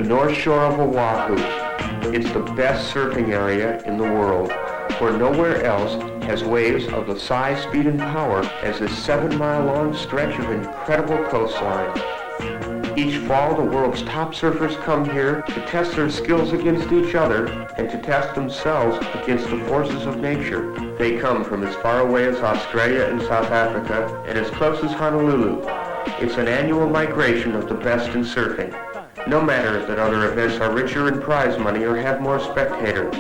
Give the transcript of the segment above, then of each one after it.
north shore of Oahu. It's the best surfing area in the world, where nowhere else has waves of the size, speed, and power as this 7-mile-long stretch of incredible coastline. Each fall, the world's top surfers come here to test their skills against each other and to test themselves against the forces of nature. They come from as far away as Australia and South Africa and as close as Honolulu. It's an annual migration of the best in surfing. No matter that other events are richer in prize money or have more spectators,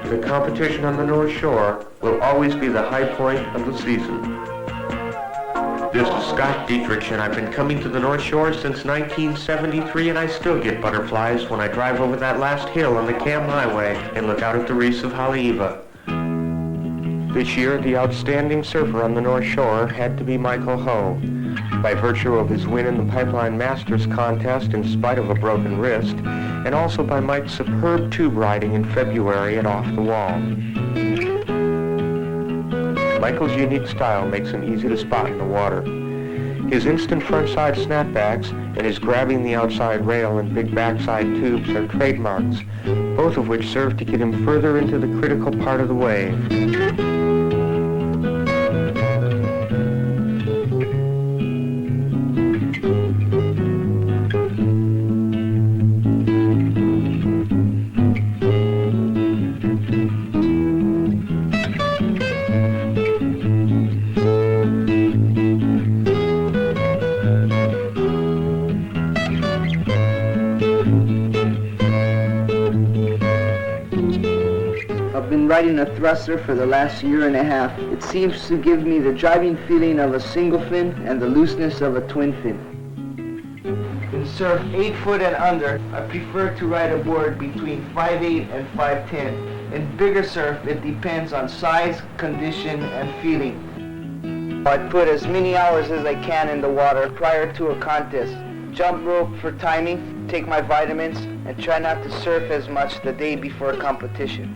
the competition on the North Shore will always be the high point of the season. This is Scott Dittrich, and I've been coming to the North Shore since 1973, and I still get butterflies when I drive over that last hill on the Cam Highway and look out at the reefs of Haleiwa. This year, the outstanding surfer on the North Shore had to be Michael Ho. By virtue of his win in the Pipeline Masters contest in spite of a broken wrist, and also by Mike's superb tube riding in February at Off the Wall. Michael's unique style makes him easy to spot in the water. His instant frontside snapbacks and his grabbing the outside rail and big backside tubes are trademarks, both of which serve to get him further into the critical part of the wave. riding a thruster for the last year and a half. It seems to give me the driving feeling of a single fin and the looseness of a twin fin. In surf 8 foot and under, I prefer to ride a board between 5'8" and 5'10". In bigger surf, it depends on size, condition, and feeling. I put as many hours as I can in the water prior to a contest. Jump rope for timing, take my vitamins, and try not to surf as much the day before a competition.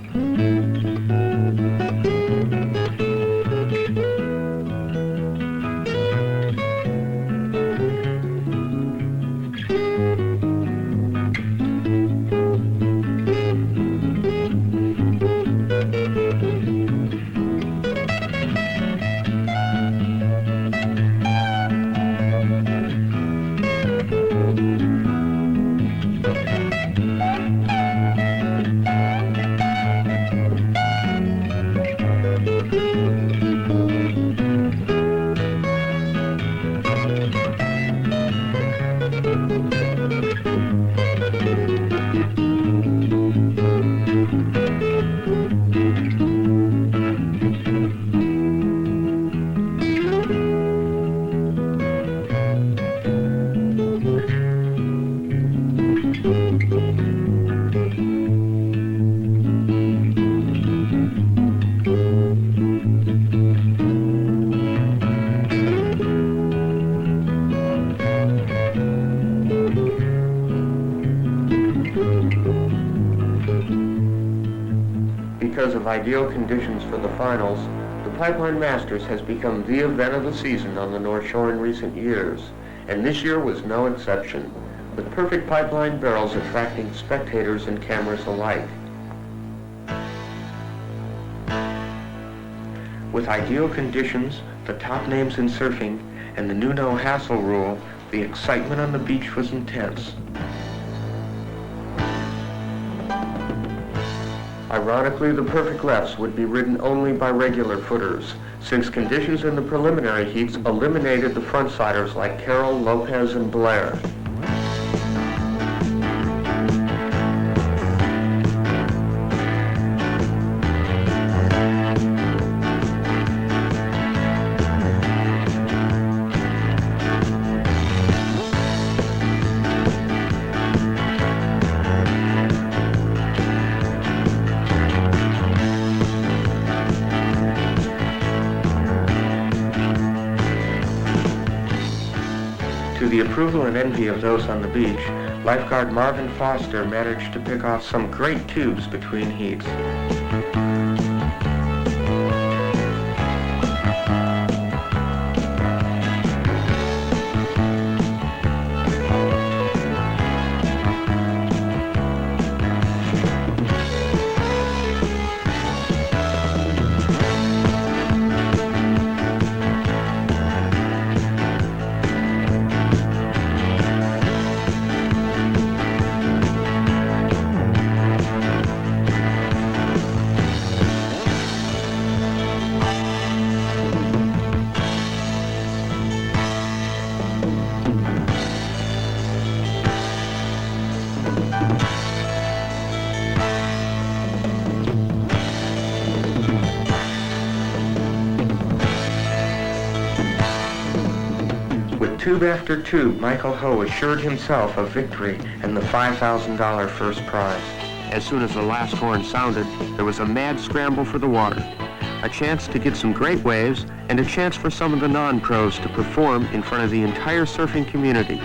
Because of ideal conditions for the finals, the Pipeline Masters has become the event of the season on the North Shore in recent years, and this year was no exception, with perfect pipeline barrels attracting spectators and cameras alike. With ideal conditions, the top names in surfing, and the new no-hassle rule, the excitement on the beach was intense. Ironically, the perfect lefts would be ridden only by regular footers, since conditions in the preliminary heats eliminated the frontsiders like Carroll, Lopez, and Blair. To the approval and envy of those on the beach, lifeguard Marvin Foster managed to pick off some great tubes between heats. Tube after tube, Michael Ho assured himself of victory and the $5,000 first prize. As soon as the last horn sounded, there was a mad scramble for the water, a chance to get some great waves, and a chance for some of the non-pros to perform in front of the entire surfing community.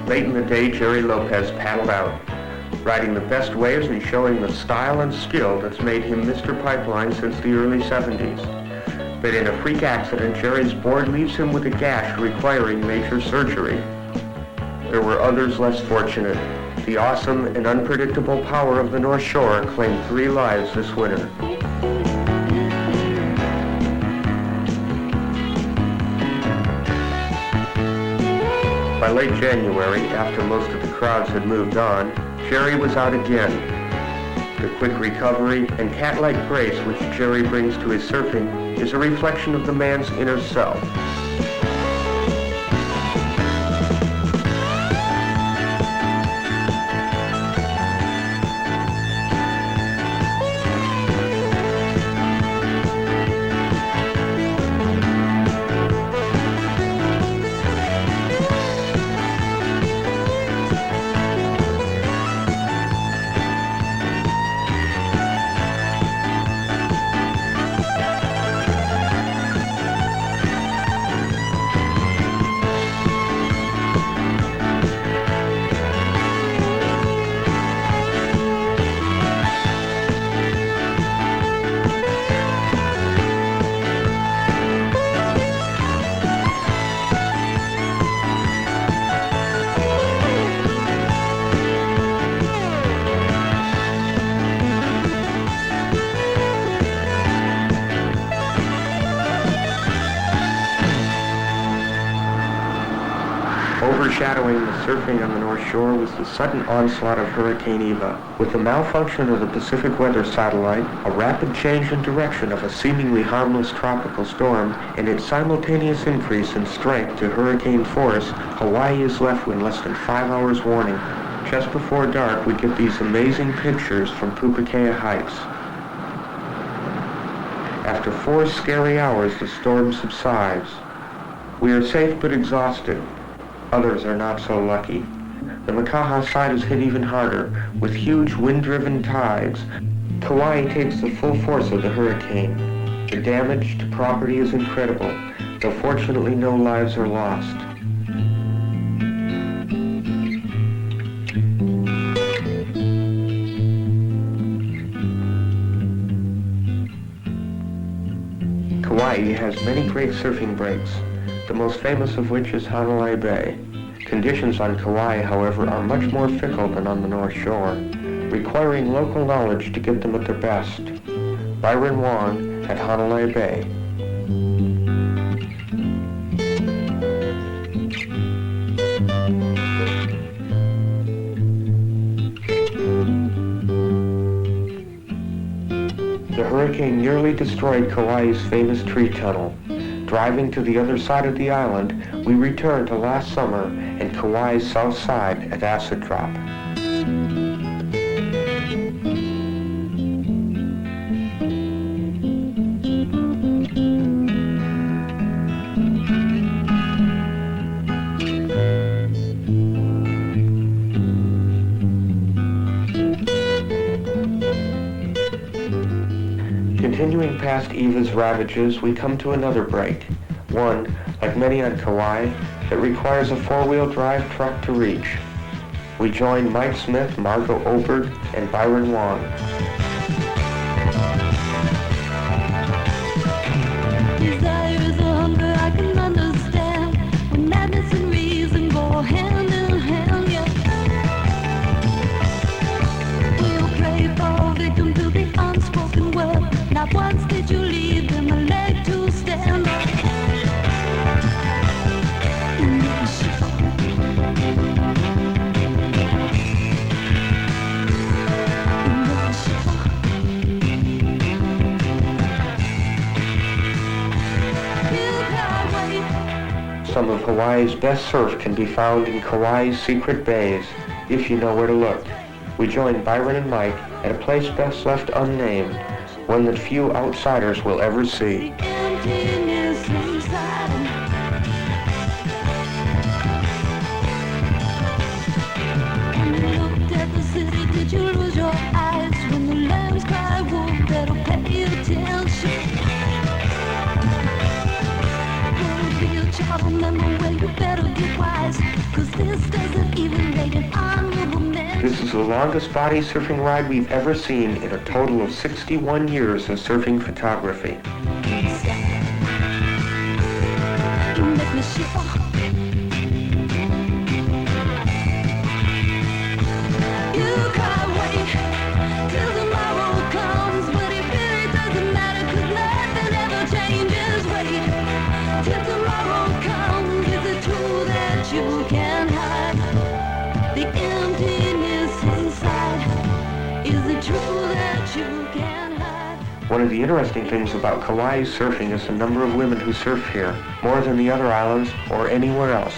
Late in the day, Jerry Lopez paddled out. riding the best waves and showing the style and skill that's made him Mr. Pipeline since the early 70s. But in a freak accident, Jerry's board leaves him with a gash requiring major surgery. There were others less fortunate. The awesome and unpredictable power of the North Shore claimed 3 lives this winter. By late January, after most of the crowds had moved on, Jerry was out again. The quick recovery and cat-like grace which Jerry brings to his surfing is a reflection of the man's inner self. Overshadowing the surfing on the North Shore was the sudden onslaught of Hurricane Eva. With the malfunction of the Pacific Weather Satellite, a rapid change in direction of a seemingly harmless tropical storm, and its simultaneous increase in strength to hurricane force, Hawaii is left with less than 5 hours warning. Just before dark, we get these amazing pictures from Pupukea Heights. After 4 scary hours, the storm subsides. We are safe but exhausted. Others are not so lucky. The Makaha side is hit even harder, with huge wind-driven tides. Kauai takes the full force of the hurricane. The damage to property is incredible, though fortunately no lives are lost. Kauai has many great surfing breaks, the most famous of which is Hanalei Bay. Conditions on Kauai, however, are much more fickle than on the North Shore, requiring local knowledge to get them at their best. Byron Wong at Hanalei Bay. The hurricane nearly destroyed Kauai's famous tree tunnel. Driving to the other side of the island, we returned to last summer and Kauai's south side at Acid Drop. Continuing past Eva's ravages, we come to another break. One, like many on Kauai, that requires a 4-wheel drive truck to reach. We join Mike Smith, Margot Oberg, and Byron Wong. Desire is a hunger I can understand, when madness and reason go hand in hand, yeah. We'll pray for a victim to the unspoken word. Not once did you leave them a leg to stand on. Some of Hawaii's best surf can be found in Kauai's secret bays, if you know where to look. We join Byron and Mike at a place best left unnamed, one that few outsiders will ever see. Did you lose your eyes when the lambs cry wolf? Better pay attention. Won't be a child, remember where you better get wise, 'cause this doesn't even make an honorable man. This is the longest body surfing ride we've ever seen in a total of 61 years of surfing photography. One of the interesting things about Kauai surfing is the number of women who surf here, more than the other islands or anywhere else.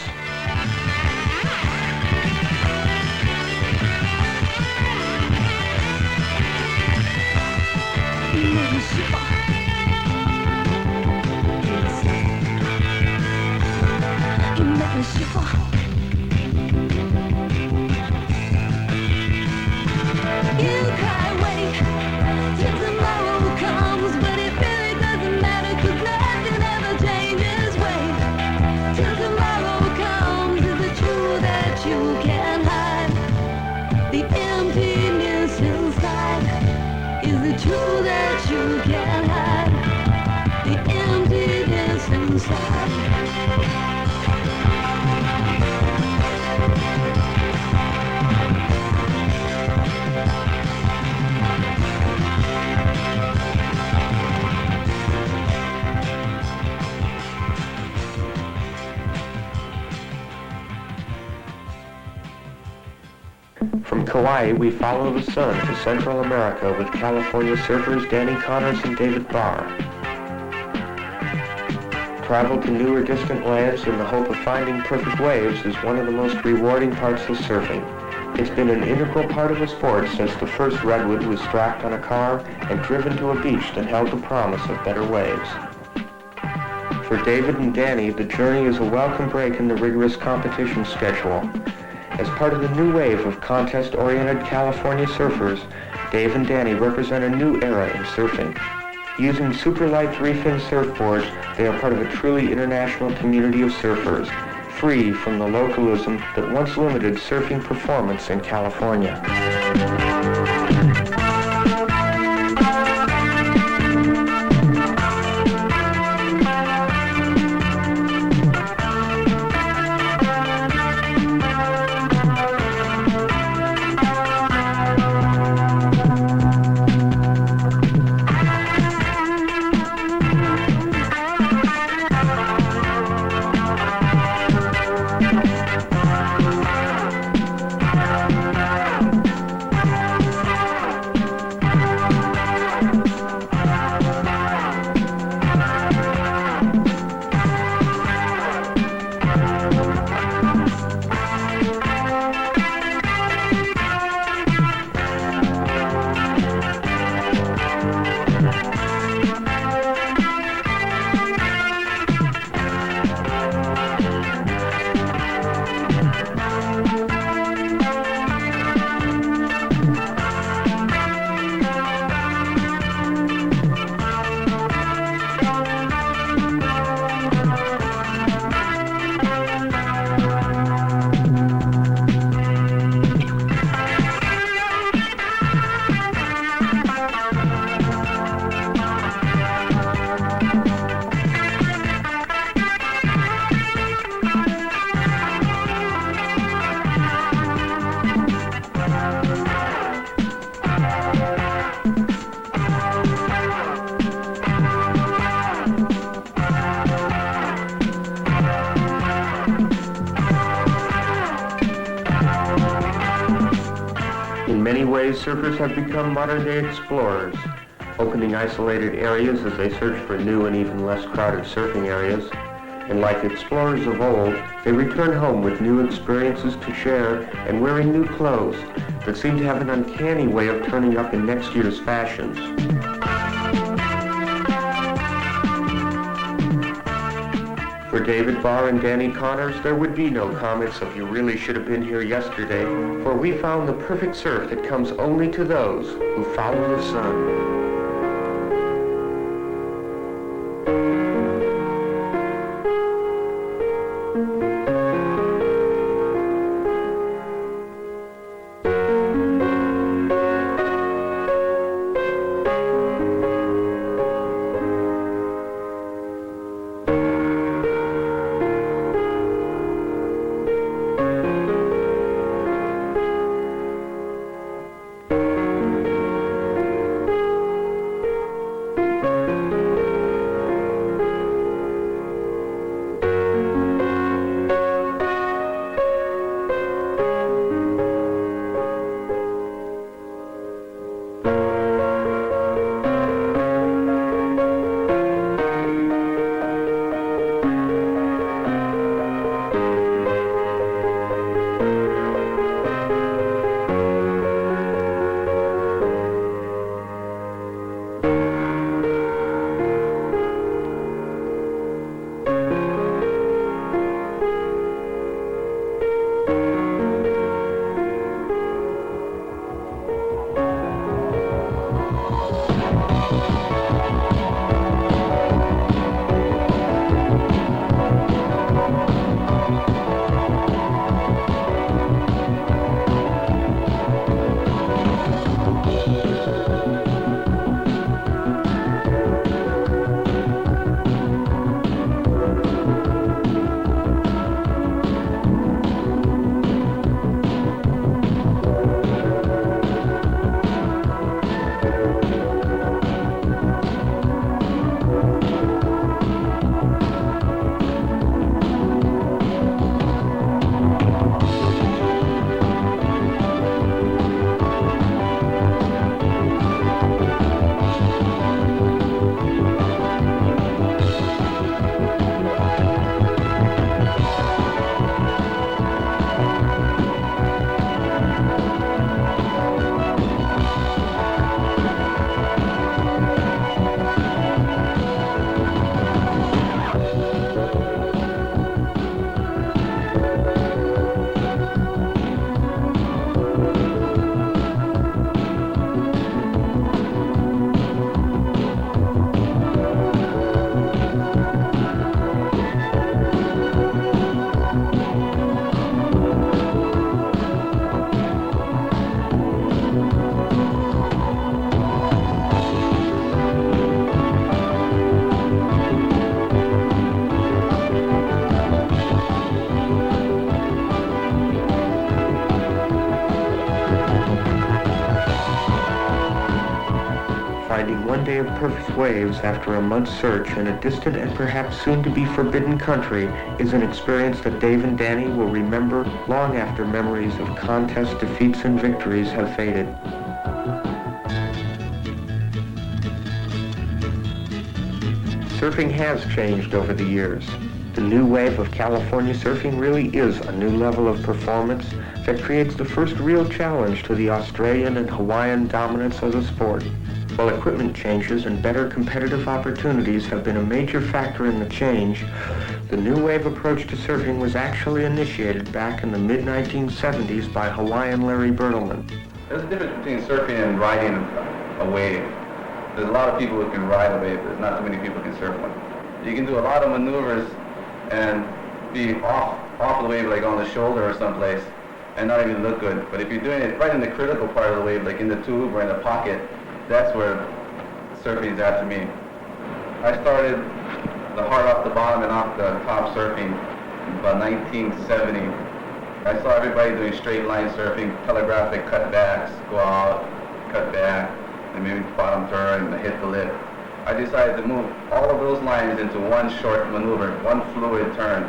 From Kauai, we follow the sun to Central America with California surfers Danny Connors and David Barr. Travel to new or distant lands in the hope of finding perfect waves is one of the most rewarding parts of surfing. It's been an integral part of the sport since the first redwood was strapped on a car and driven to a beach that held the promise of better waves. For David and Danny, the journey is a welcome break in the rigorous competition schedule. As part of the new wave of contest-oriented California surfers, Dave and Danny represent a new era in surfing. Using super-light 3-fin surfboards, they are part of a truly international community of surfers, free from the localism that once limited surfing performance in California. In many ways, surfers have become modern-day explorers, opening isolated areas as they search for new and even less crowded surfing areas. And like explorers of old, they return home with new experiences to share and wearing new clothes that seem to have an uncanny way of turning up in next year's fashions. For David Barr and Danny Connors, there would be no comments of "you really should have been here yesterday," for we found the perfect surf that comes only to those who follow the sun. of perfect waves after a month's search in a distant and perhaps soon-to-be forbidden country is an experience that Dave and Danny will remember long after memories of contest defeats and victories have faded. Surfing has changed over the years. The new wave of California surfing really is a new level of performance that creates the first real challenge to the Australian and Hawaiian dominance of the sport. While equipment changes and better competitive opportunities have been a major factor in the change, the new wave approach to surfing was actually initiated back in the mid-1970s by Hawaiian Larry Bertleman. There's a difference between surfing and riding a wave. There's a lot of people who can ride a wave, there's not too many people who can surf one. You can do a lot of maneuvers and be off the wave, like on the shoulder or someplace, and not even look good. But if you're doing it right in the critical part of the wave, like in the tube or in the pocket, that's where surfing is at to me. I started the hard off the bottom and off the top surfing in about 1970. I saw everybody doing straight line surfing, telegraphic cutbacks, go out, cut back, and maybe bottom turn and hit the lip. I decided to move all of those lines into one short maneuver, one fluid turn,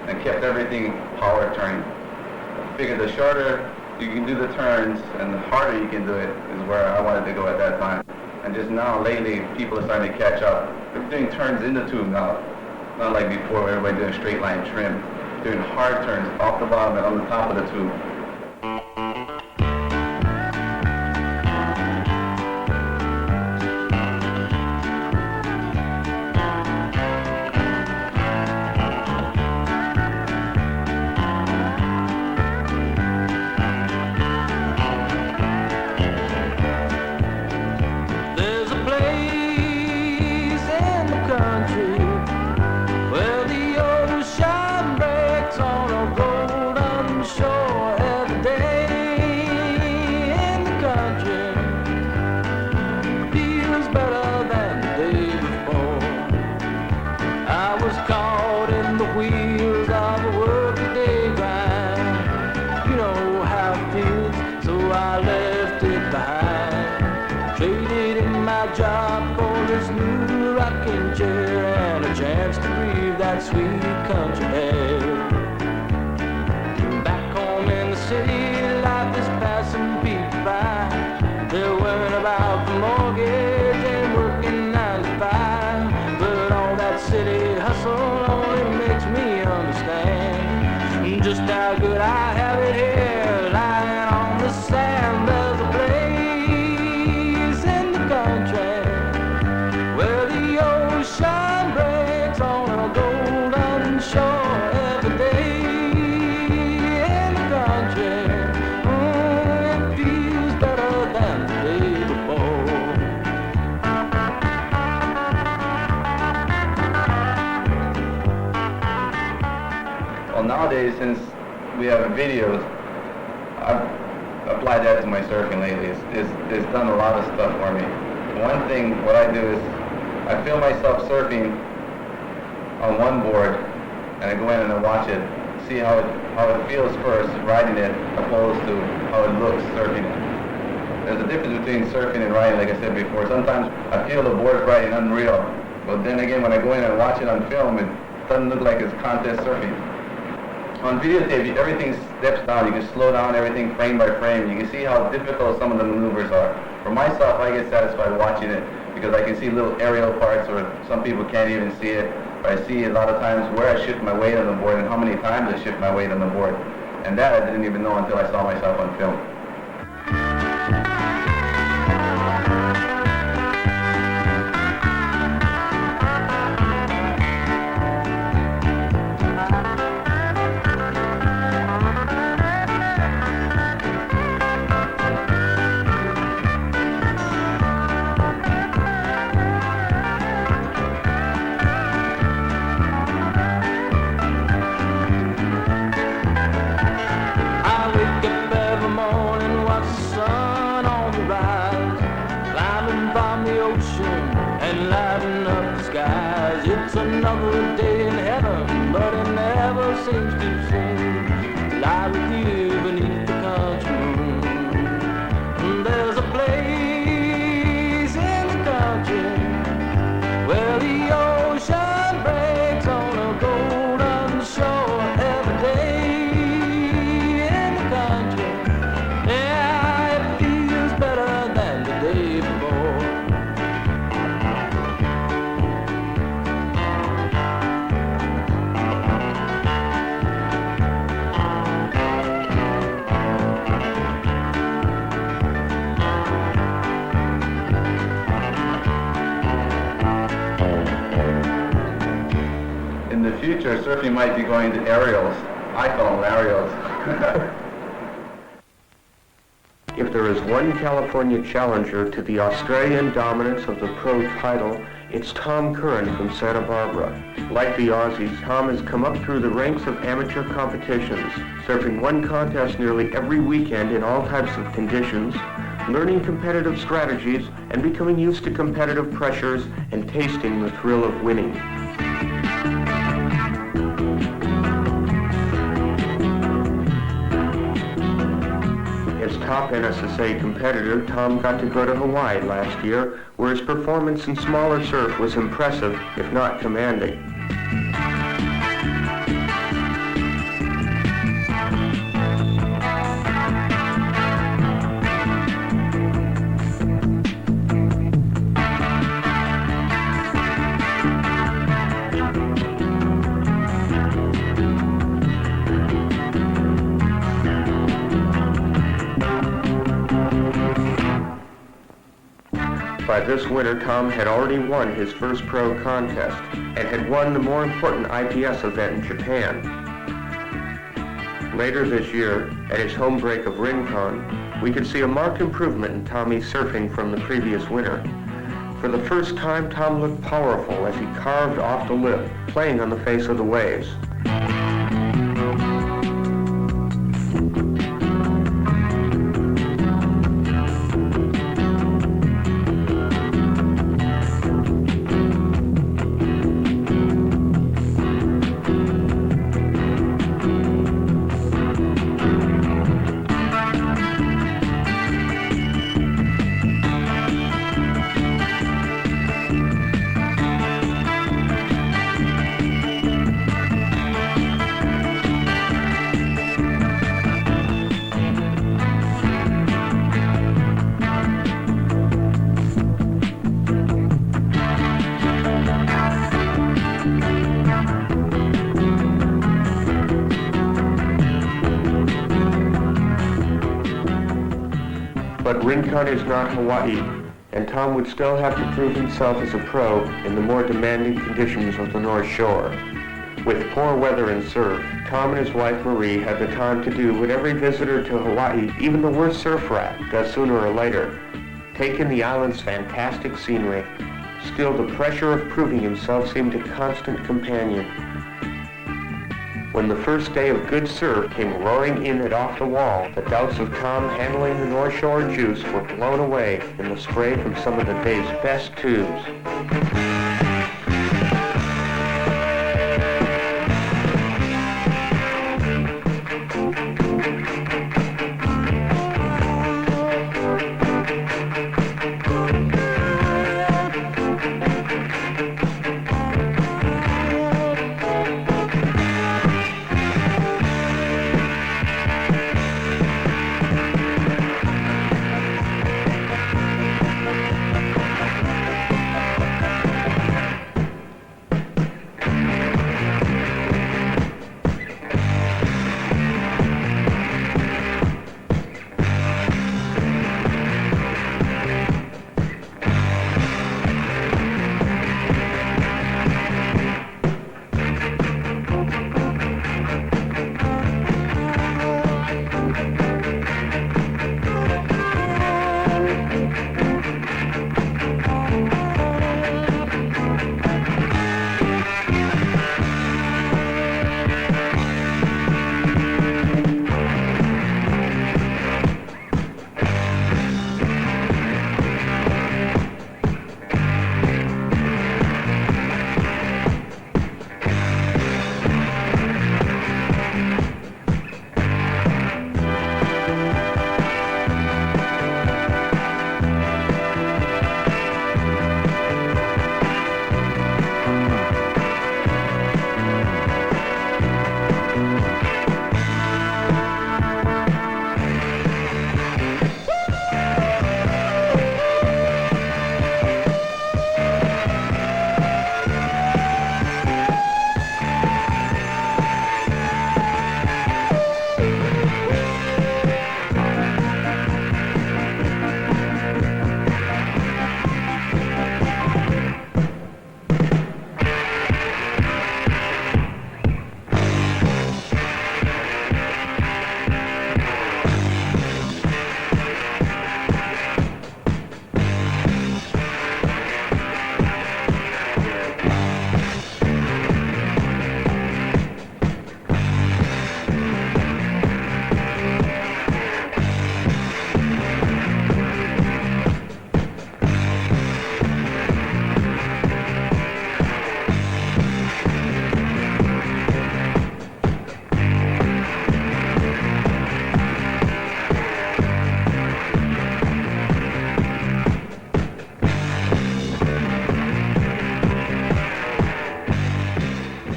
and kept everything power turning. I figured the shorter you can do the turns and the harder you can do it is where I wanted to go at that time. And just now, lately, people are starting to catch up. They're doing turns in the tube now, not like before where everybody doing straight line trim. Doing hard turns off the bottom and on the top of the tube. Sweet country air. Back home in the city, life is passing people by. They're worrying about the mortgage and working 9 to 5. But all that city hustle only makes me understand just how good I have it here, lying on the sand. There's a place in the country where the ocean breaks on a golden shore every day in the country. It feels better than the day before. Well, nowadays, since we have videos, I've applied that to my surfing lately. It's done a lot of stuff for me. One thing, what I do is I film myself surfing on one board, and I go in and I watch it, see how it feels first riding it, opposed to how it looks surfing it. There's a difference between surfing and riding, like I said before. Sometimes I feel the board riding unreal, but then again, when I go in and watch it on film, it doesn't look like it's contest surfing. On videotape, everything steps down. You can slow down everything frame by frame. You can see how difficult some of the maneuvers are. For myself, I get satisfied watching it because I can see little aerial parts where some people can't even see it. But I see a lot of times where I shift my weight on the board and how many times I shift my weight on the board. And that I didn't even know until I saw myself on film. It's another day in heaven, but it never seems too soon to lie with you beneath the country moon. There's a place in the country In the future, surfing might be going to aerials. I call them aerials. If there is one California challenger to the Australian dominance of the pro title, it's Tom Curran from Santa Barbara. Like the Aussies, Tom has come up through the ranks of amateur competitions, surfing one contest nearly every weekend in all types of conditions, learning competitive strategies, and becoming used to competitive pressures and tasting the thrill of winning. As top NSSA competitor, Tom got to go to Hawaii last year, where his performance in smaller surf was impressive, if not commanding. By this winter, Tom had already won his first pro contest and had won the more important IPS event in Japan. Later this year, at his home break of Rincon, we could see a marked improvement in Tommy's surfing from the previous winter. For the first time, Tom looked powerful as he carved off the lip, playing on the face of the waves. But Rincon is not Hawaii, and Tom would still have to prove himself as a pro in the more demanding conditions of the North Shore. With poor weather and surf, Tom and his wife Marie had the time to do what every visitor to Hawaii, even the worst surf rat, does sooner or later: take in the island's fantastic scenery. Still, the pressure of proving himself seemed a constant companion. When the first day of good surf came roaring in at Off the Wall, the doubts of Tom handling the North Shore juice were blown away in the spray from some of the day's best tubes.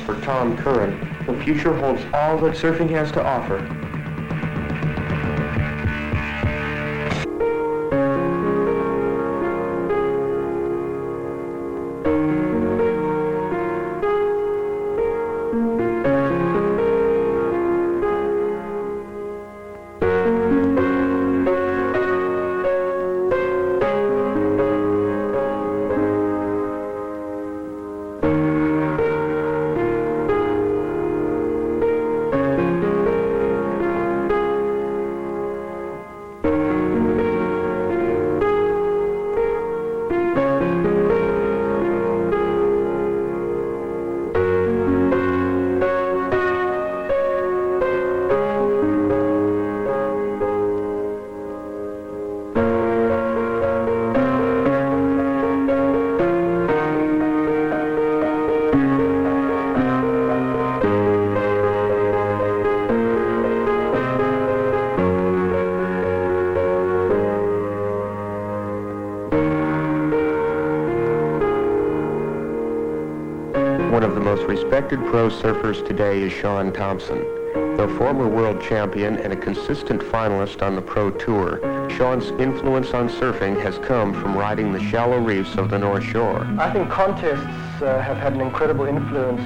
for Tom Curran, the future holds all that surfing has to offer. One of the most respected pro surfers today is Shaun Thompson. The former world champion and a consistent finalist on the Pro Tour, Shaun's influence on surfing has come from riding the shallow reefs of the North Shore. I think contests have had an incredible influence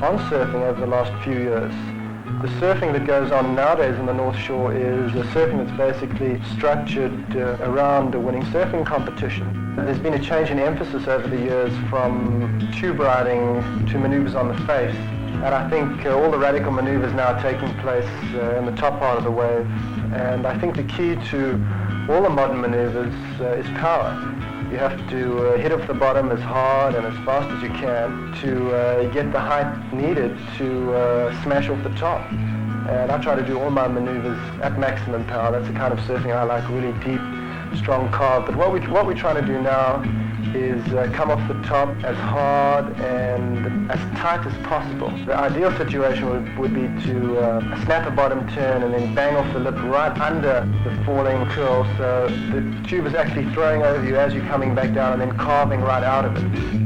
on surfing over the last few years. The surfing that goes on nowadays in the North Shore is a surfing that's basically structured around a winning surfing competition. There's been a change in emphasis over the years from tube riding to maneuvers on the face. And I think all the radical maneuvers now are taking place in the top part of the wave. And I think the key to all the modern maneuvers is power. You have to hit off the bottom as hard and as fast as you can to get the height needed to smash off the top. And I try to do all my maneuvers at maximum power. That's the kind of surfing I like, really deep, strong carve. But what we're trying to do now is come off the top as hard and as tight as possible. The ideal situation would be to snap a bottom turn and then bang off the lip right under the falling curl, so the tube is actually throwing over you as you're coming back down and then carving right out of it.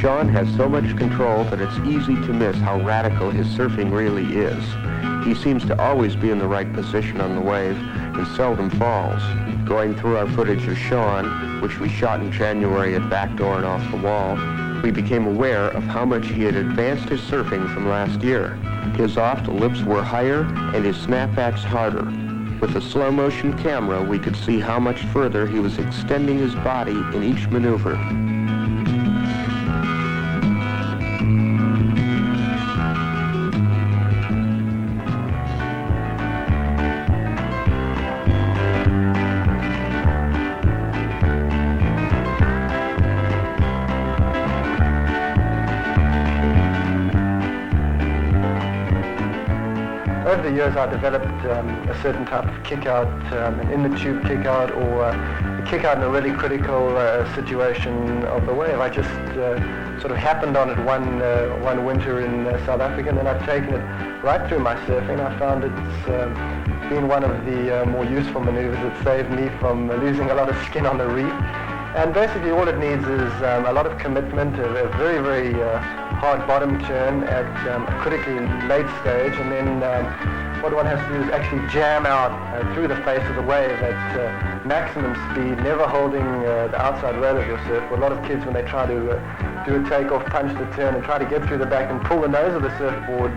Shaun has so much control that it's easy to miss how radical his surfing really is. He seems to always be in the right position on the wave and seldom falls. Going through our footage of Shaun, which we shot in January at Backdoor and Off the Wall, we became aware of how much he had advanced his surfing from last year. His off-the-lips were higher and his snapbacks harder. With a slow-motion camera, we could see how much further he was extending his body in each maneuver. Over the years I developed a certain type of kick-out, an in-the-tube kick-out, or a kick-out in a really critical situation of the wave. I just sort of happened on it one winter in South Africa, and then I've taken it right through my surfing. I found it's been one of the more useful maneuvers. It saved me from losing a lot of skin on the reef. And basically all it needs is a lot of commitment, a very, very hard bottom turn at a critically late stage, and then what one has to do is actually jam out through the face of the wave at maximum speed, never holding the outside rail of your surfboard. A lot of kids, when they try to do a takeoff, punch the turn, and try to get through the back and pull the nose of the surfboard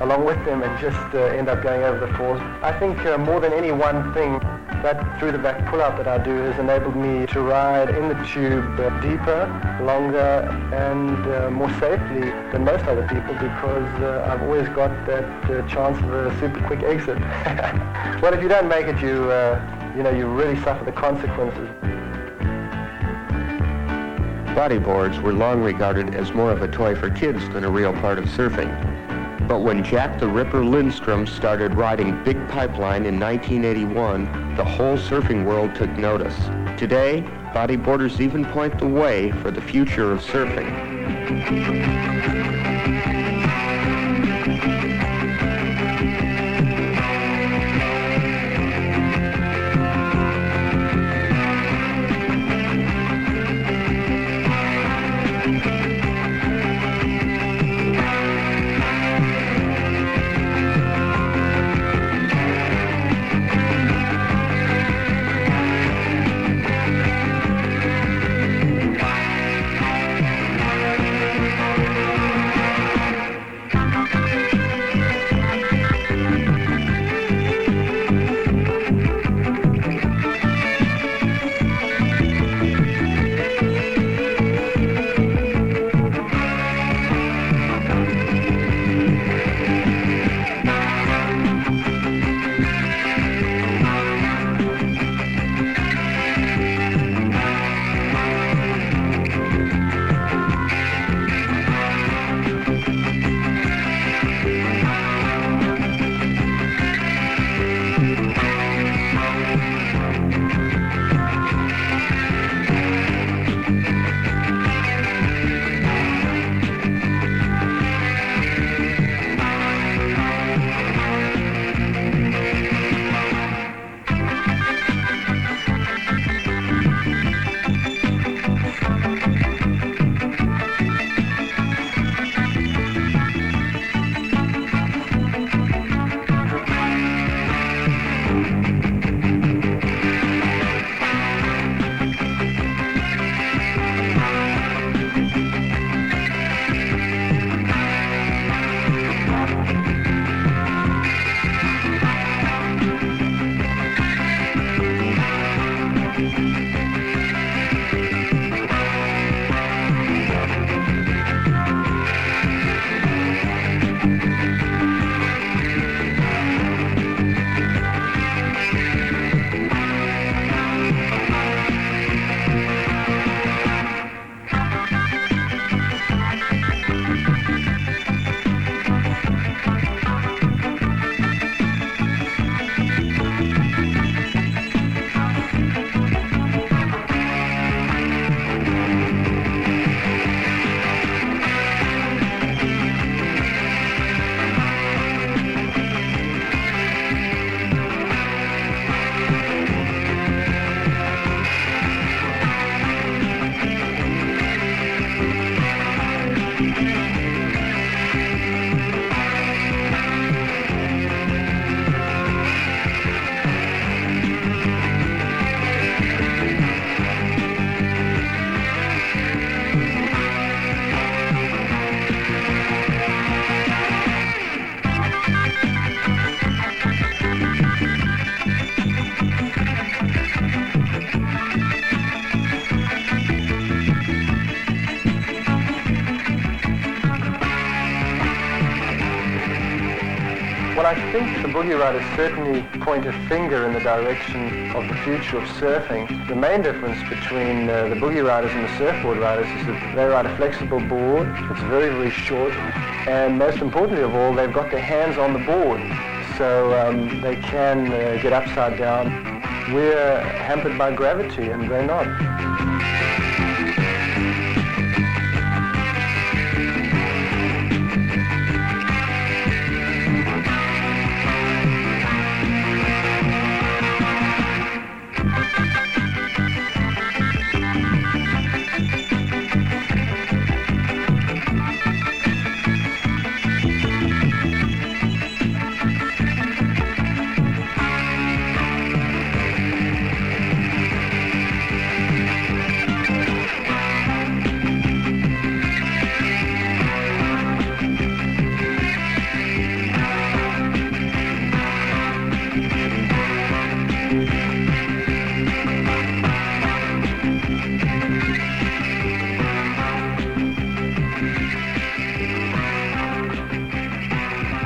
along with them and just end up going over the falls. I think more than any one thing, that through the back pull-out that I do has enabled me to ride in the tube deeper, longer, and more safely than most other people, because I've always got that chance of a super quick exit. Well, if you don't make it, you really suffer the consequences. Bodyboards were long regarded as more of a toy for kids than a real part of surfing. But when Jack the Ripper Lindstrom started riding Big Pipeline in 1981, the whole surfing world took notice. Today, bodyboarders even point the way for the future of surfing. Well, I think the boogie riders certainly point a finger in the direction of the future of surfing. The main difference between the boogie riders and the surfboard riders is that they ride a flexible board. It's very, very short. And most importantly of all, they've got their hands on the board. So they can get upside down. We're hampered by gravity and they're not.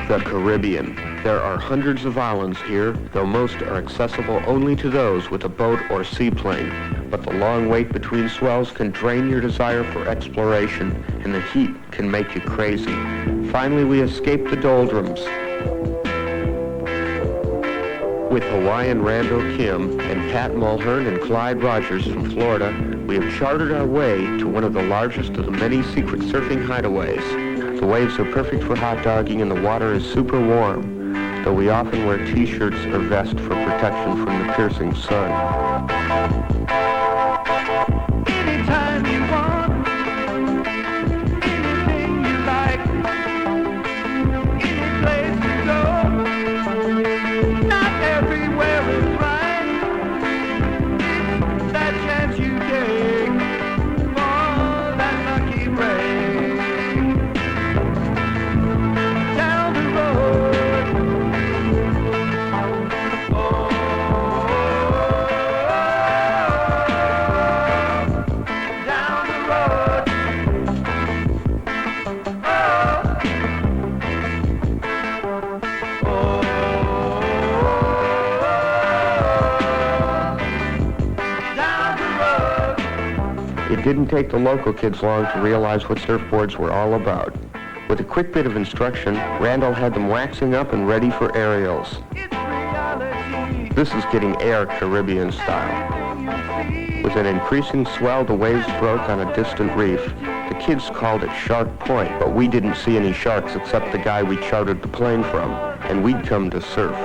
The Caribbean. There are hundreds of islands here, though most are accessible only to those with a boat or seaplane. But the long wait between swells can drain your desire for exploration, and the heat can make you crazy. Finally, we escape the doldrums. With Hawaiian Randall Kim and Pat Mulhern and Clyde Rogers from Florida, we have chartered our way to one of the largest of the many secret surfing hideaways. The waves are perfect for hot dogging and the water is super warm, though we often wear t-shirts or vests for protection from the piercing sun. Anytime you want, anything you like, any place to go, not everywhere is right. It's that chance you take for that lucky break. Down the road, oh, down the road, down the road. It didn't take the local kids long to realize what surfboards were all about. With a quick bit of instruction, Randall had them waxing up and ready for aerials. It's reality. This is getting air Caribbean style. With an increasing swell, the waves broke on a distant reef. The kids called it Shark Point, but we didn't see any sharks except the guy we chartered the plane from, and we'd come to surf.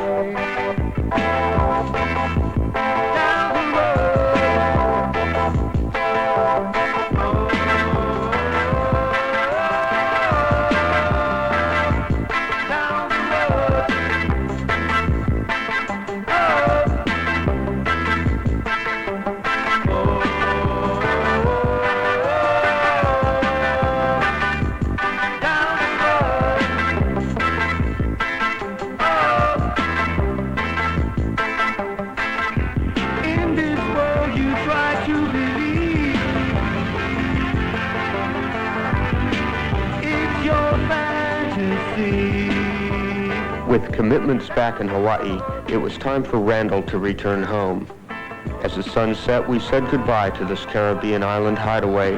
In this world you try to believe it's your fantasy. With commitments back in Hawaii, it was time for Randall to return home. As the sun set, we said goodbye to this Caribbean island hideaway.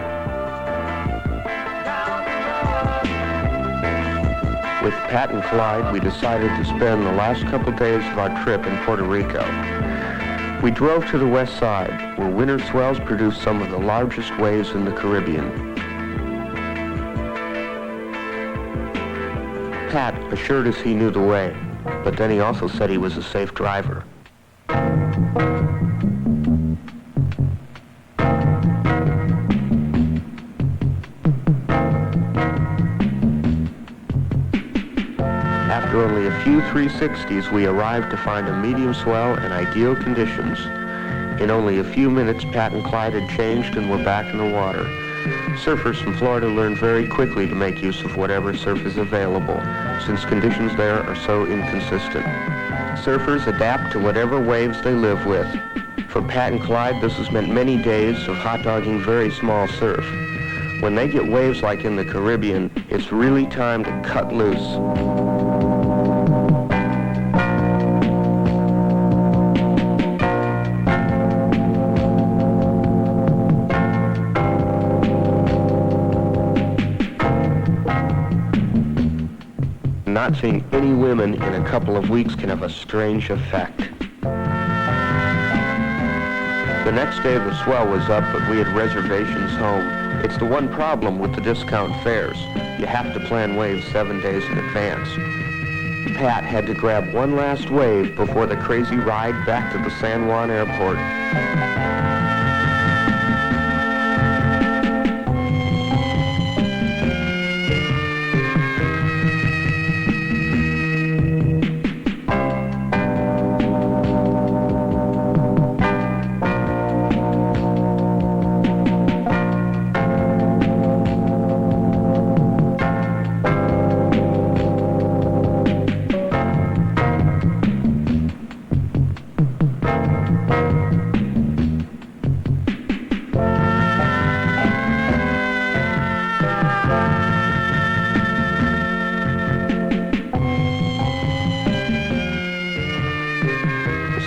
With Pat and Clyde, we decided to spend the last couple days of our trip in Puerto Rico. We drove to the west side, where winter swells produce some of the largest waves in the Caribbean. Pat assured us he knew the way, but then he also said he was a safe driver. After only a few 360s, we arrived to find a medium swell and ideal conditions. In only a few minutes, Pat and Clyde had changed and were back in the water. Surfers from Florida learn very quickly to make use of whatever surf is available, since conditions there are so inconsistent. Surfers adapt to whatever waves they live with. For Pat and Clyde, this has meant many days of hot-dogging very small surf. When they get waves like in the Caribbean, it's really time to cut loose. not seeing any women in a couple of weeks can have a strange effect. The next day the swell was up, but we had reservations home. It's the one problem with the discount fares. You have to plan waves 7 days in advance. Pat had to grab one last wave before the crazy ride back to the San Juan airport.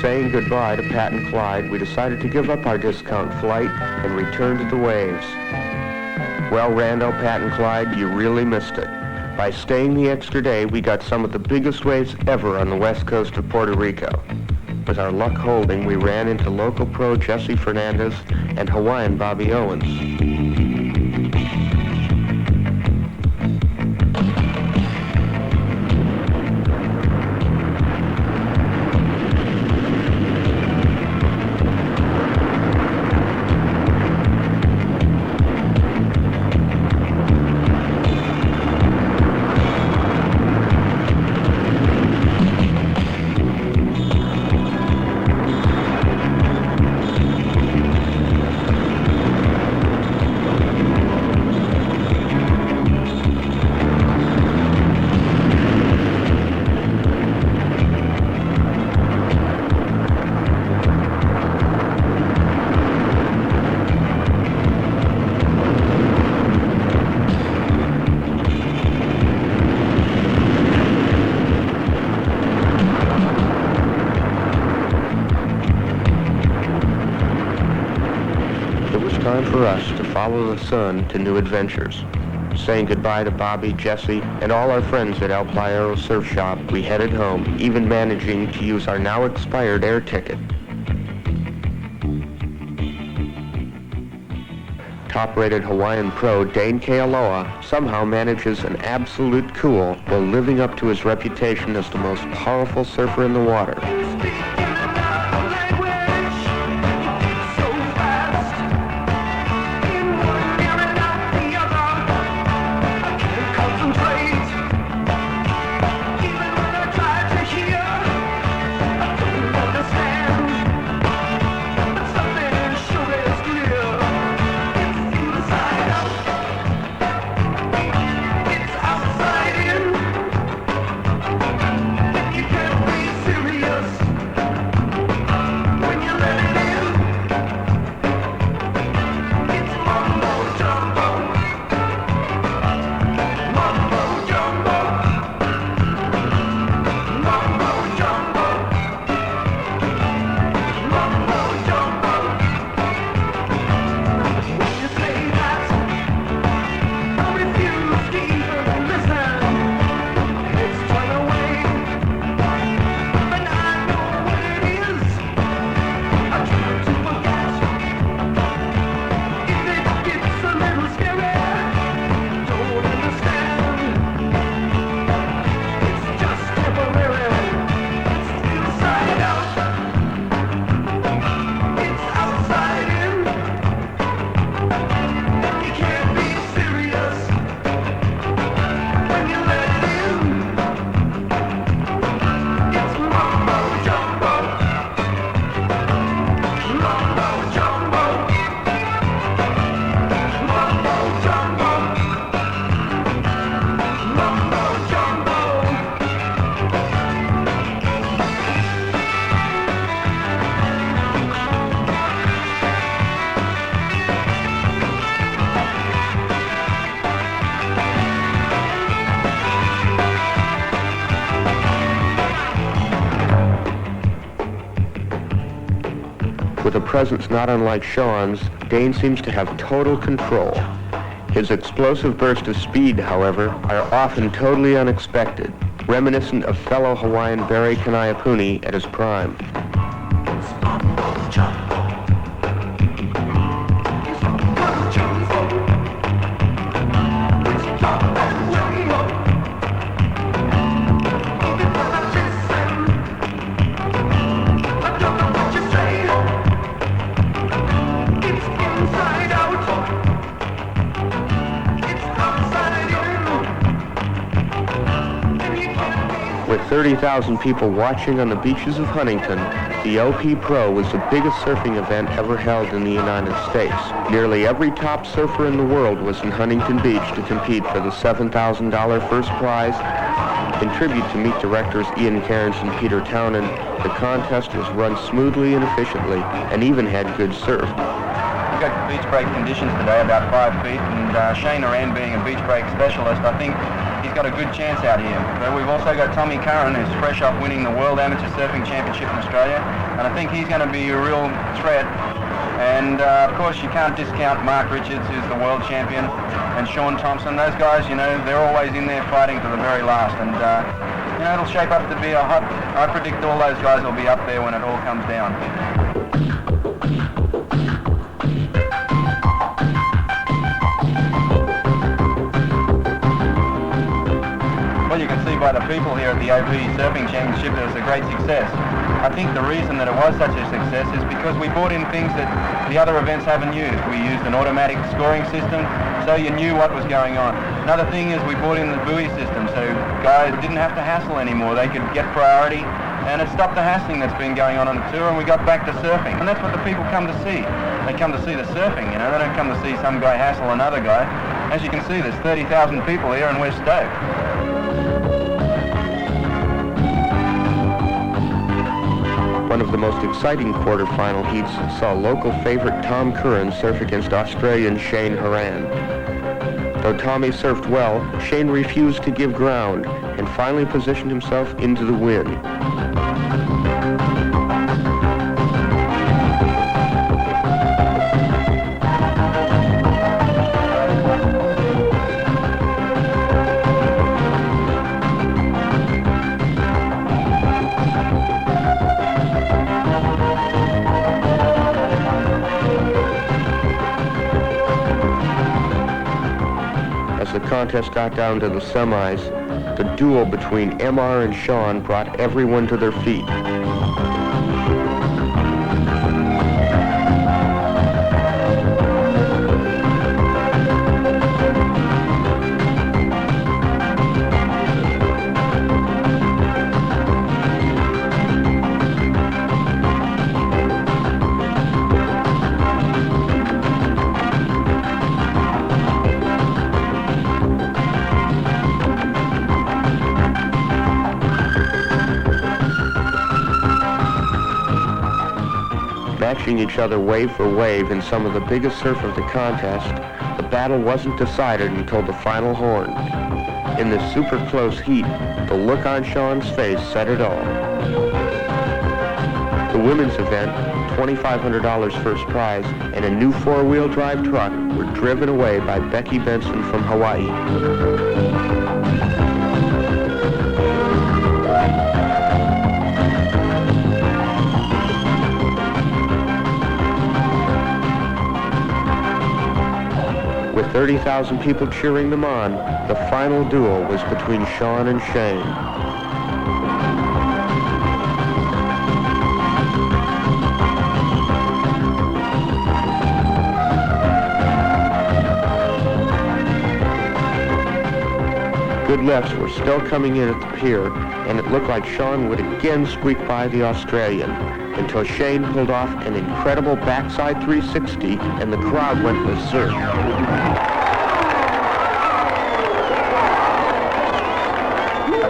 Saying goodbye to Pat and Clyde, we decided to give up our discount flight and return to the waves. Well, Randall, Pat, and Clyde, you really missed it. By staying the extra day, we got some of the biggest waves ever on the west coast of Puerto Rico. With our luck holding, we ran into local pro Jesse Fernandez and Hawaiian Bobby Owens. Time for us to follow the sun to new adventures. Saying goodbye to Bobby, Jesse, and all our friends at El Playero Surf Shop, we headed home, even managing to use our now expired air ticket. Top-rated Hawaiian pro Dane Kealoha somehow manages an absolute cool while living up to his reputation as the most powerful surfer in the water. With a presence not unlike Sean's, Dane seems to have total control. His explosive burst of speed, however, are often totally unexpected. reminiscent of fellow Hawaiian Barry Kanaiapuni at his prime. With 30,000 people watching on the beaches of Huntington, the LP Pro was the biggest surfing event ever held in the United States. Nearly every top surfer in the world was in Huntington Beach to compete for the $7,000 first prize. In tribute to meet directors Ian Cairns and Peter Townend, the contest was run smoothly and efficiently, and even had good surf. We've got beach break conditions today, about 5 feet, and Shane Horan being a beach break specialist, I think he's got a good chance out here. But we've also got Tommy Curran, who's fresh off winning the World Amateur Surfing Championship in Australia, and I think he's going to be a real threat. And of course you can't discount Mark Richards, who's the world champion, and Sean Thompson. Those guys, you know, they're always in there fighting to the very last, and you know, it'll shape up to be a hot. I predict all those guys will be up there when it all comes down. Well, you can see by the people here at the OP Surfing Championship that it's a great success. I think the reason that it was such a success is because we brought in things that the other events haven't used. We used an automatic scoring system, so you knew what was going on. Another thing is we brought in the buoy system, so guys didn't have to hassle anymore. They could get priority, and it stopped the hassling that's been going on the tour, and we got back to surfing. And that's what the people come to see. They come to see the surfing, you know. They don't come to see some guy hassle another guy. As you can see, there's 30,000 people here, and we're stoked. One of the most exciting quarterfinal heats saw local favorite Tom Curran surf against Australian Shane Horan. Though Tommy surfed well, Shane refused to give ground and finally positioned himself into the wind. As the contest got down to the semis, the duel between MR and Sean brought everyone to their feet. Matching each other wave for wave in some of the biggest surf of the contest, the battle wasn't decided until the final horn. In this super close heat, the look on Sean's face said it all. The women's event, $2,500 first prize, and a new four-wheel drive truck were driven away by Becky Benson from Hawaii. With 30,000 people cheering them on, the final duel was between Sean and Shane. Good lefts were still coming in at the pier, and it looked like Sean would again squeak by the Australian, until Shane pulled off an incredible backside 360 and the crowd went berserk.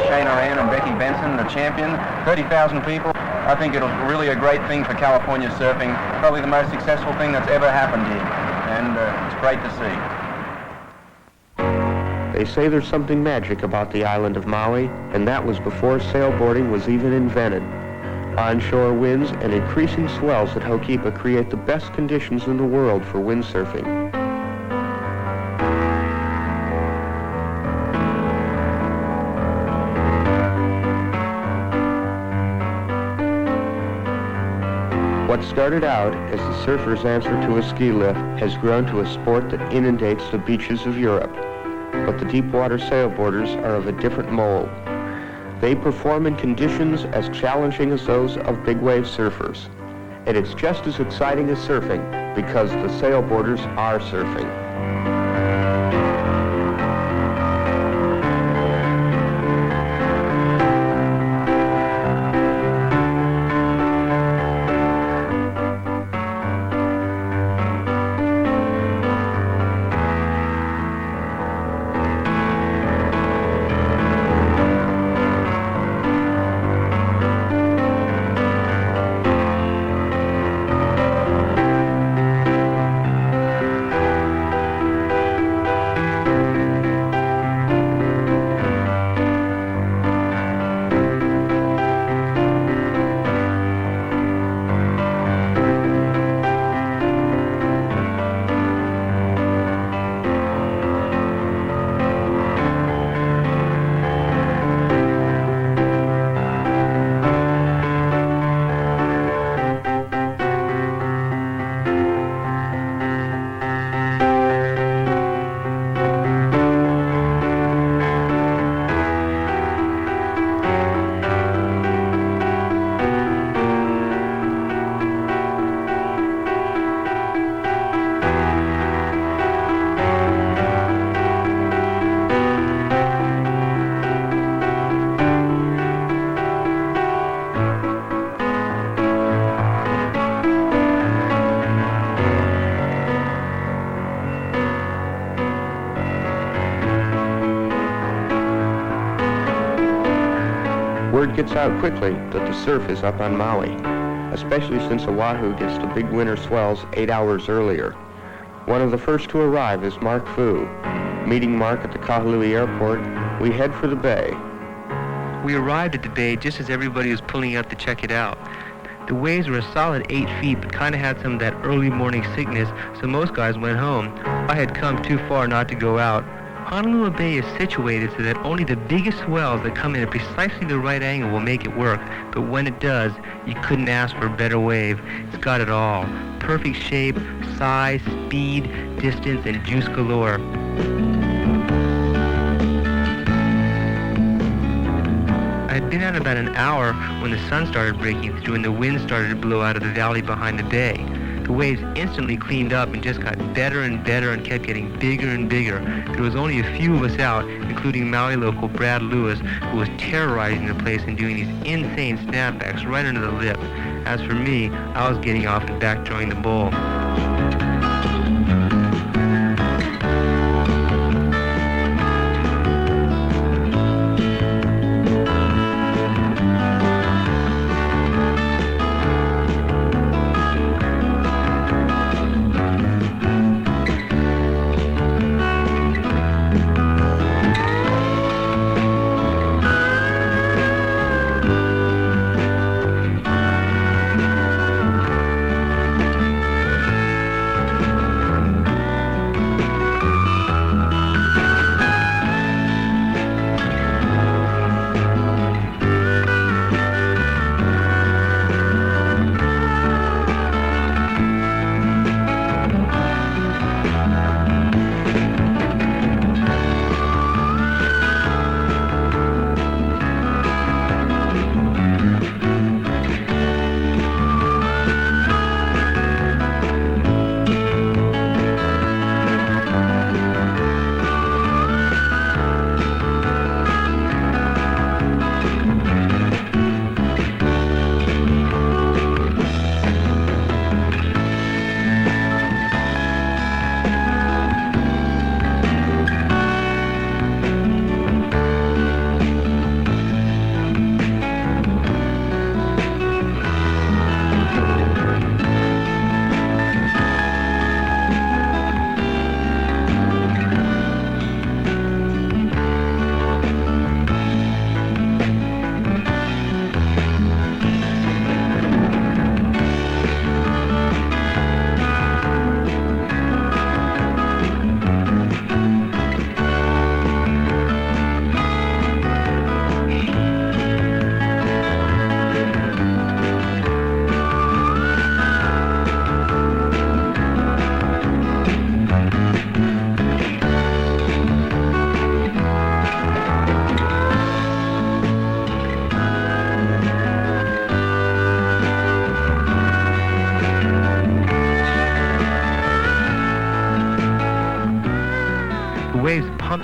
Shane Horan and Becky Benson, the champion, 30,000 people. I think it'll really a great thing for California surfing, probably the most successful thing that's ever happened here, and it's great to see. They say there's something magic about the island of Maui, and that was before sailboarding was even invented. Onshore winds and increasing swells at Ho'okipa create the best conditions in the world for windsurfing. What started out as the surfer's answer to a ski lift has grown to a sport that inundates the beaches of Europe. But the deep water sailboarders are of a different mold. They perform in conditions as challenging as those of big wave surfers. And it's just as exciting as surfing because the sailboarders are surfing. Word gets out quickly that the surf is up on Maui, especially since Oahu gets the big winter swells 8 hours earlier. One of the first to arrive is Mark Fu. Meeting Mark at the Kahului airport, we head for the bay. We arrived at the bay just as everybody was pulling up to check it out. The waves were a solid 8 feet, but kind of had some of that early morning sickness, so most guys went home. I had come too far not to go out. Honolulu Bay is situated so that only the biggest swells that come in at precisely the right angle will make it work, but when it does, you couldn't ask for a better wave. It's got it all. Perfect shape, size, speed, distance, and juice galore. I had been out about an hour when the sun started breaking through and the wind started to blow out of the valley behind the bay. The waves instantly cleaned up and just got better and better and kept getting bigger and bigger. There was only a few of us out, including Maui local Brad Lewis, who was terrorizing the place and doing these insane snapbacks right under the lip. As for me, I was getting off and back enjoying the bowl.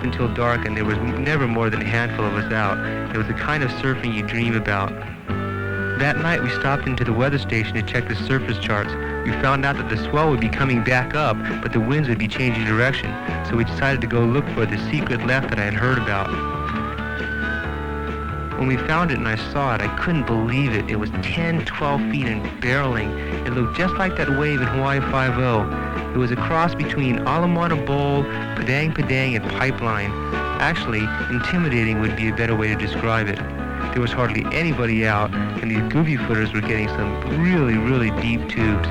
until dark, and there was never more than a handful of us out. It was the kind of surfing you dream about. That night we stopped into the weather station to check the surface charts. We found out that the swell would be coming back up, but the winds would be changing direction, so we decided to go look for the secret left that I had heard about. When we found it and I saw it, I couldn't believe it. It was 10, 12 feet and barreling. It looked just like that wave in Hawaii 5-0. It was a cross between Alamana Bowl, Padang Padang, and Pipeline. Actually, intimidating would be a better way to describe it. There was hardly anybody out, and these goofy footers were getting some really, really deep tubes.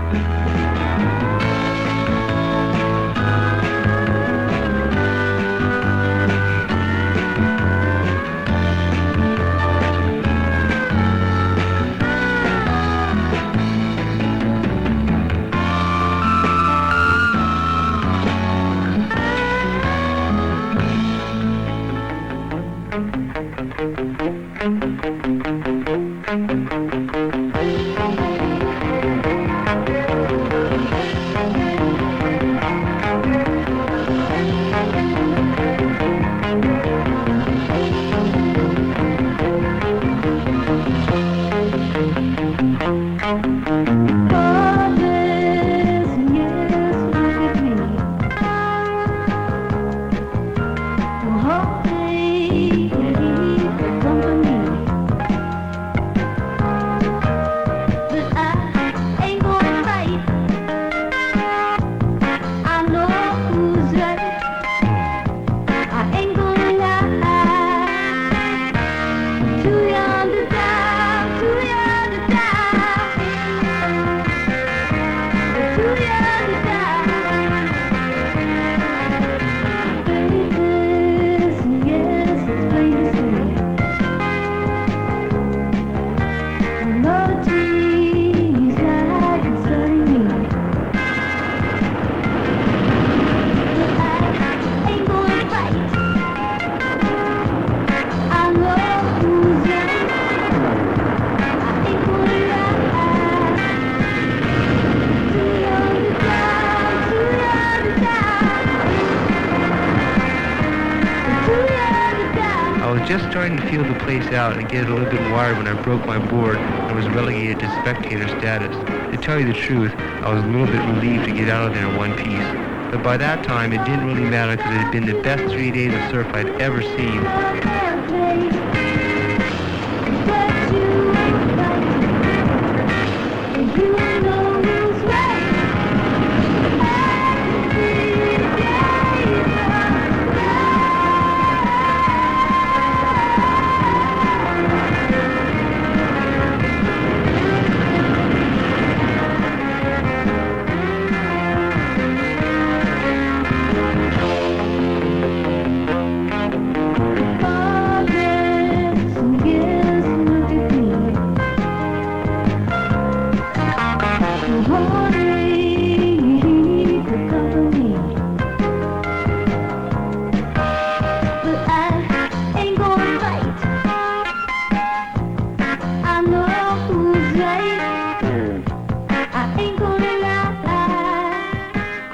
Just starting to feel the place out and get a little bit wired when I broke my board and was relegated to spectator status. To tell you the truth, I was a little bit relieved to get out of there in one piece. But by that time, it didn't really matter because it had been the best 3 days of surf I'd ever seen.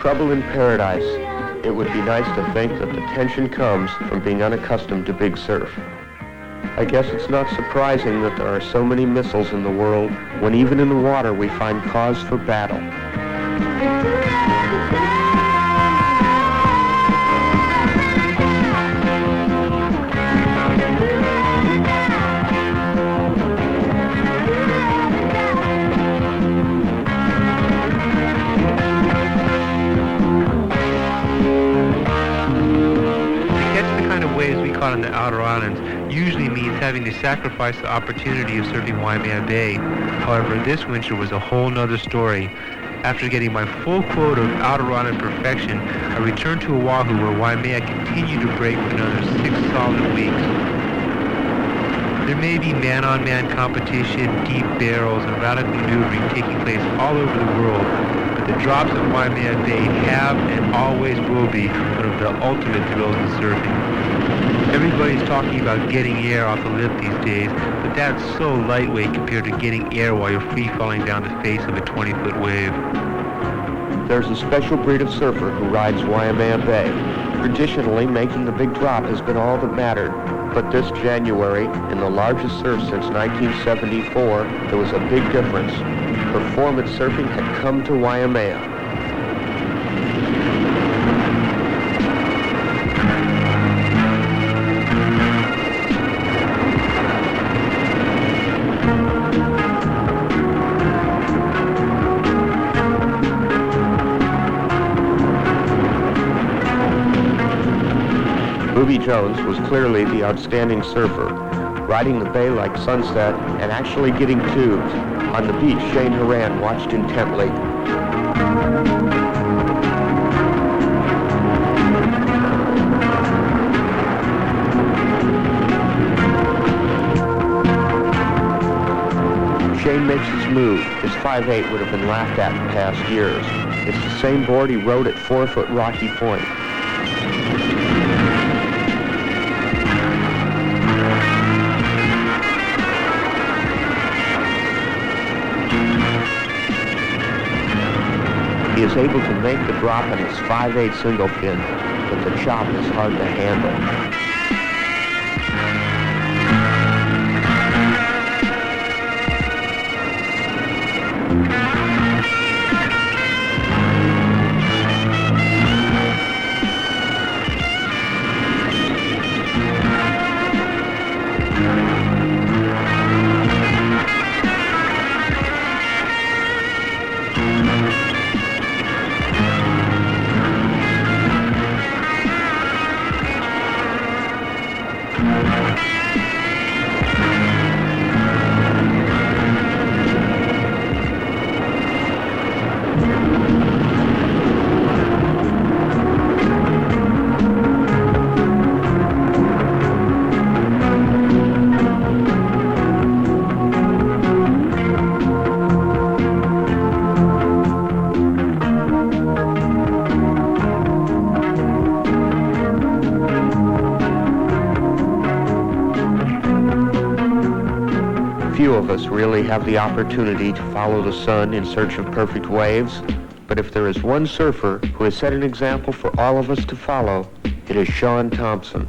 Trouble in paradise. It would be nice to think that the tension comes from being unaccustomed to big surf. I guess it's not surprising that there are so many missiles in the world when even in the water we find cause for battle. On the outer islands usually means having to sacrifice the opportunity of surfing Waimea Bay. However, this winter was a whole nother story. After getting my full quota of outer island perfection, I returned to Oahu where Waimea continued to break for another 6 solid weeks. There may be man-on-man competition, deep barrels, and radical maneuvering taking place all over the world, but the drops at Waimea Bay have and always will be one of the ultimate thrills in surfing. Everybody's talking about getting air off the lip these days, but that's so lightweight compared to getting air while you're free-falling down the face of a 20-foot wave. There's a special breed of surfer who rides Waimea Bay. Traditionally, making the big drop has been all that mattered. But this January, in the largest surf since 1974, there was a big difference. Performance surfing had come to Waimea. Booby Jones was clearly the outstanding surfer, riding the bay like sunset and actually getting tubes. On the beach, Shane Horan watched intently. Shane makes his move. His 5'8" would have been laughed at in past years. It's the same board he rode at 4-foot Rocky Point. He is able to make the drop on his 5'8" single fin, but the chop is hard to handle. Few of us really have the opportunity to follow the sun in search of perfect waves, but if there is one surfer who has set an example for all of us to follow, it is Sean Thompson.